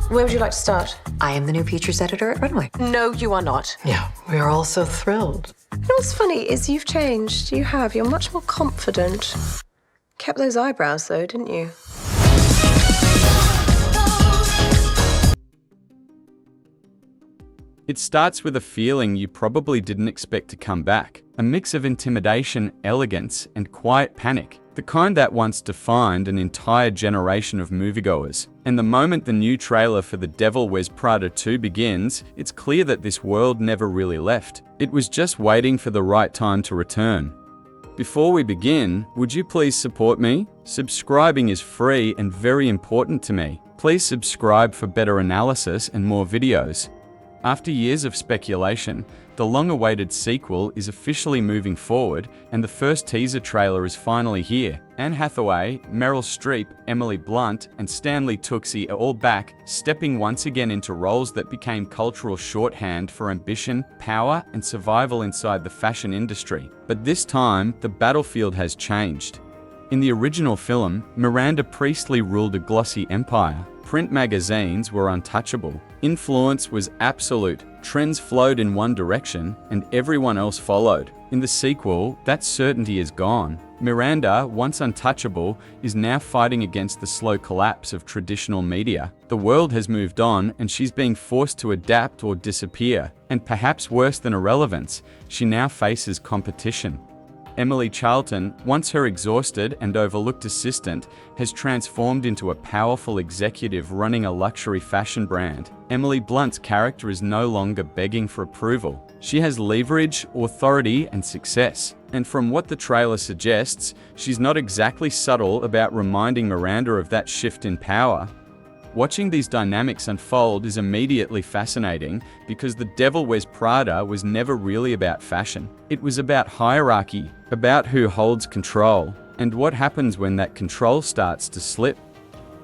Where would you like to start? I am the new features editor at Runway. No, you are not. Yeah, we are all so thrilled. You know what's funny is you've changed. You have. You're much more confident. Kept those eyebrows, though, didn't you? It starts with a feeling you probably didn't expect to come back. A mix of intimidation, elegance, and quiet panic. The kind that once defined an entire generation of moviegoers. And the moment the new trailer for The Devil Wears Prada 2 begins, it's clear that this world never really left. It was just waiting for the right time to return. Before we begin, would you please support me? Subscribing is free and very important to me. Please subscribe for better analysis and more videos. After years of speculation, the long-awaited sequel is officially moving forward, and the first teaser trailer is finally here. Anne Hathaway, Meryl Streep, Emily Blunt, and Stanley Tucci are all back, stepping once again into roles that became cultural shorthand for ambition, power, and survival inside the fashion industry. But this time, the battlefield has changed. In the original film, Miranda Priestly ruled a glossy empire. Print magazines were untouchable. Influence was absolute. Trends flowed in one direction, and everyone else followed. In the sequel, that certainty is gone. Miranda, once untouchable, is now fighting against the slow collapse of traditional media. The world has moved on, and she's being forced to adapt or disappear. And perhaps worse than irrelevance, she now faces competition. Emily Charlton, once her exhausted and overlooked assistant, has transformed into a powerful executive running a luxury fashion brand. Emily Blunt's character is no longer begging for approval. She has leverage, authority, and success. And from what the trailer suggests, she's not exactly subtle about reminding Miranda of that shift in power. Watching these dynamics unfold is immediately fascinating because The Devil Wears Prada was never really about fashion. It was about hierarchy, about who holds control, and what happens when that control starts to slip.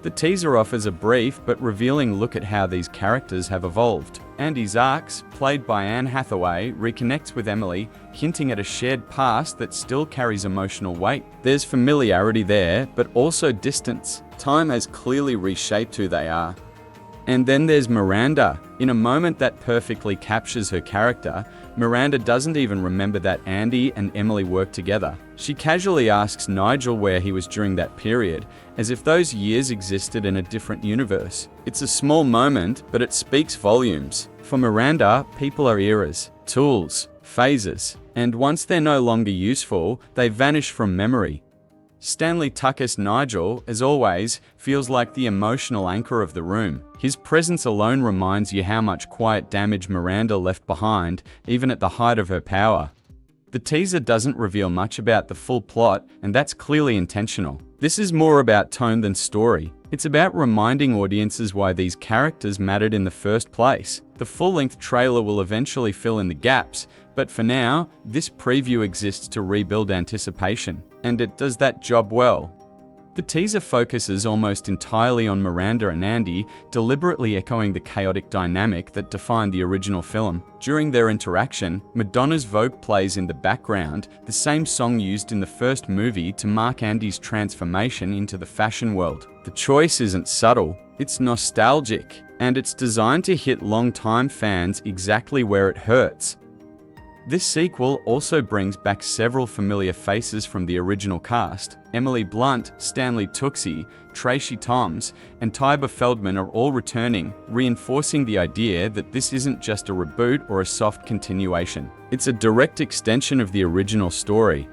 The teaser offers a brief but revealing look at how these characters have evolved. Andy Zarks, played by Anne Hathaway, reconnects with Emily, hinting at a shared past that still carries emotional weight. There's familiarity there, but also distance. Time has clearly reshaped who they are. And then there's Miranda. In a moment that perfectly captures her character, Miranda doesn't even remember that Andy and Emily worked together. She casually asks Nigel where he was during that period, as if those years existed in a different universe. It's a small moment, but it speaks volumes. For Miranda, people are eras, tools, phases, and once they're no longer useful, they vanish from memory. Stanley Tucci's Nigel, as always, feels like the emotional anchor of the room. His presence alone reminds you how much quiet damage Miranda left behind, even at the height of her power. The teaser doesn't reveal much about the full plot, and that's clearly intentional. This is more about tone than story. It's about reminding audiences why these characters mattered in the first place. The full-length trailer will eventually fill in the gaps, but for now, this preview exists to rebuild anticipation, and it does that job well. The teaser focuses almost entirely on Miranda and Andy, deliberately echoing the chaotic dynamic that defined the original film. During their interaction, Madonna's Vogue plays in the background, the same song used in the first movie to mark Andy's transformation into the fashion world. The choice isn't subtle, it's nostalgic, and it's designed to hit long-time fans exactly where it hurts. This sequel also brings back several familiar faces from the original cast. Emily Blunt, Stanley Tucci, Tracy Thoms, and Tyber Feldman are all returning, reinforcing the idea that this isn't just a reboot or a soft continuation. It's a direct extension of the original story.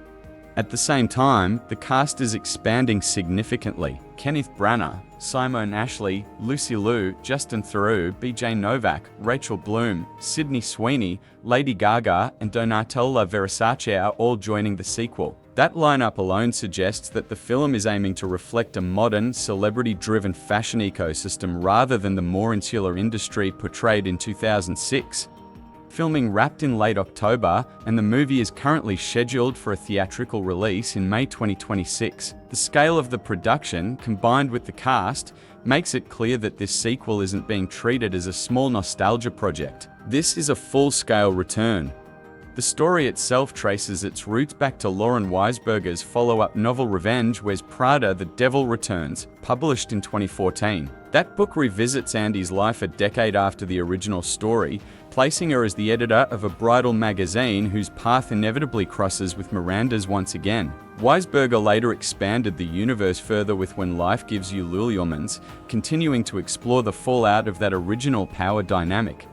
At the same time, the cast is expanding significantly. Kenneth Branagh, Simone Ashley, Lucy Liu, Justin Theroux, BJ Novak, Rachel Bloom, Sydney Sweeney, Lady Gaga, and Donatella Versace are all joining the sequel. That lineup alone suggests that the film is aiming to reflect a modern, celebrity-driven fashion ecosystem rather than the more insular industry portrayed in 2006. Filming wrapped in late October, and the movie is currently scheduled for a theatrical release in May 2026. The scale of the production, combined with the cast, makes it clear that this sequel isn't being treated as a small nostalgia project. This is a full-scale return. The story itself traces its roots back to Lauren Weisberger's follow-up novel Revenge Wears Prada, The Devil Returns, published in 2014. That book revisits Andy's life a decade after the original story, placing her as the editor of a bridal magazine whose path inevitably crosses with Miranda's once again. Weisberger later expanded the universe further with When Life Gives You Lululemons, continuing to explore the fallout of that original power dynamic.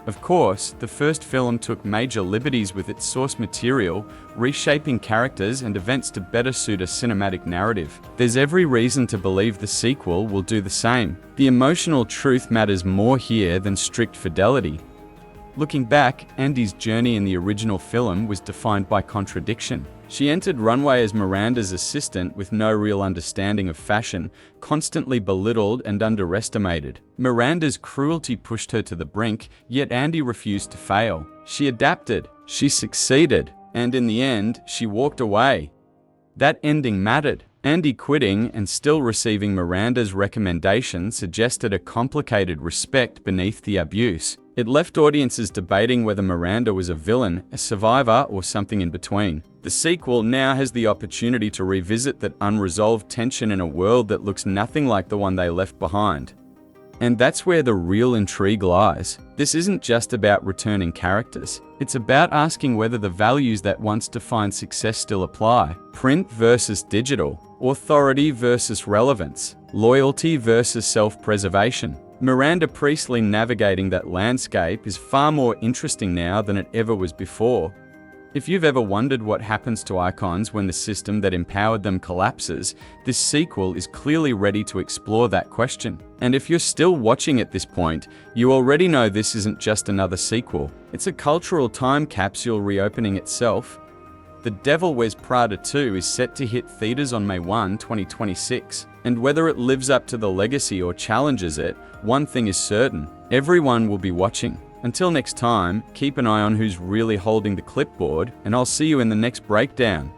Of course, the first film took major liberties with its source material, reshaping characters and events to better suit a cinematic narrative. There's every reason to believe the sequel will do the same. The emotional truth matters more here than strict fidelity. Looking back, Andy's journey in the original film was defined by contradiction. She entered runway as Miranda's assistant with no real understanding of fashion, constantly belittled and underestimated. Miranda's cruelty pushed her to the brink, yet Andy refused to fail. She adapted, she succeeded, and in the end, she walked away. That ending mattered. Andy quitting and still receiving Miranda's recommendation suggested a complicated respect beneath the abuse. It left audiences debating whether Miranda was a villain, a survivor, or something in between. The sequel now has the opportunity to revisit that unresolved tension in a world that looks nothing like the one they left behind. And that's where the real intrigue lies. This isn't just about returning characters. It's about asking whether the values that once defined success still apply. Print versus digital. Authority versus relevance. Loyalty versus self-preservation. Miranda Priestly navigating that landscape is far more interesting now than it ever was before. If you've ever wondered what happens to icons when the system that empowered them collapses, this sequel is clearly ready to explore that question. And if you're still watching at this point, you already know this isn't just another sequel. It's a cultural time capsule reopening itself. The Devil Wears Prada 2 is set to hit theaters on May 1, 2026. And whether it lives up to the legacy or challenges it, one thing is certain: everyone will be watching. Until next time, keep an eye on who's really holding the clipboard, and I'll see you in the next breakdown.